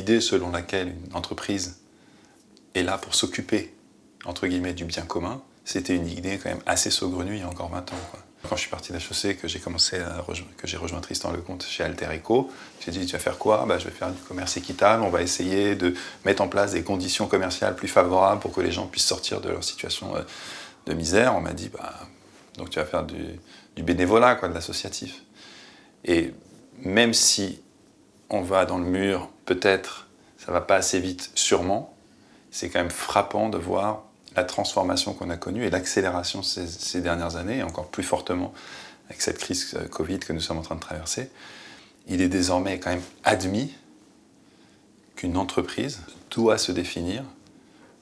l'idée selon laquelle une entreprise est là pour s'occuper, entre guillemets, du bien commun, c'était une idée quand même assez saugrenue il y a encore 20 ans, quoi. Quand je suis parti d'HEC, que j'ai rejoint Tristan Lecomte chez Alter Eco, j'ai dit, tu vas faire quoi? Je vais faire du commerce équitable, on va essayer de mettre en place des conditions commerciales plus favorables pour que les gens puissent sortir de leur situation de misère. On m'a dit, donc tu vas faire du bénévolat, quoi, de l'associatif. Et même si on va dans le mur, peut-être, ça va pas assez vite, sûrement, c'est quand même frappant de voir la transformation qu'on a connue et l'accélération ces dernières années, et encore plus fortement avec cette crise Covid que nous sommes en train de traverser. Il est désormais quand même admis qu'une entreprise doit se définir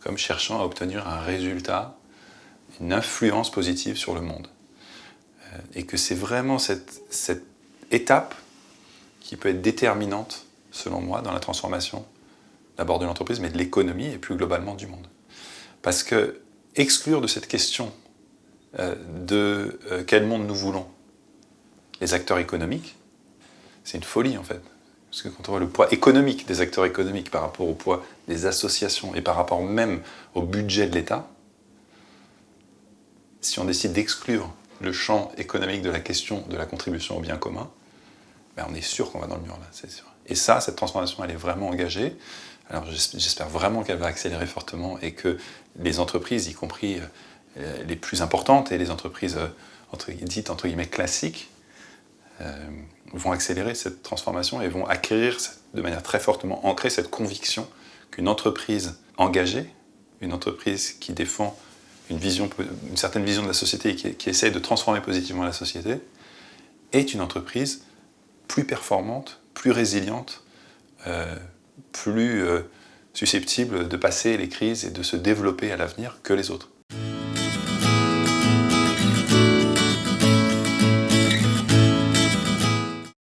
comme cherchant à obtenir un résultat, une influence positive sur le monde. Et que c'est vraiment cette étape qui peut être déterminante, selon moi, dans la transformation d'abord de l'entreprise, mais de l'économie et plus globalement du monde. Parce que exclure de cette question quel monde nous voulons les acteurs économiques, c'est une folie en fait. Parce que quand on voit le poids économique des acteurs économiques par rapport au poids des associations et par rapport même au budget de l'État, si on décide d'exclure le champ économique de la question de la contribution au bien commun, on est sûr qu'on va dans le mur là, c'est sûr. Et ça, cette transformation, elle est vraiment engagée. Alors j'espère vraiment qu'elle va accélérer fortement et que les entreprises, y compris les plus importantes et les entreprises dites entre guillemets classiques, vont accélérer cette transformation et vont acquérir de manière très fortement ancrée cette conviction qu'une entreprise engagée, une entreprise qui défend une certaine vision de la société et qui essaie de transformer positivement la société, est une entreprise plus performante, plus résiliente, plus susceptible de passer les crises et de se développer à l'avenir que les autres.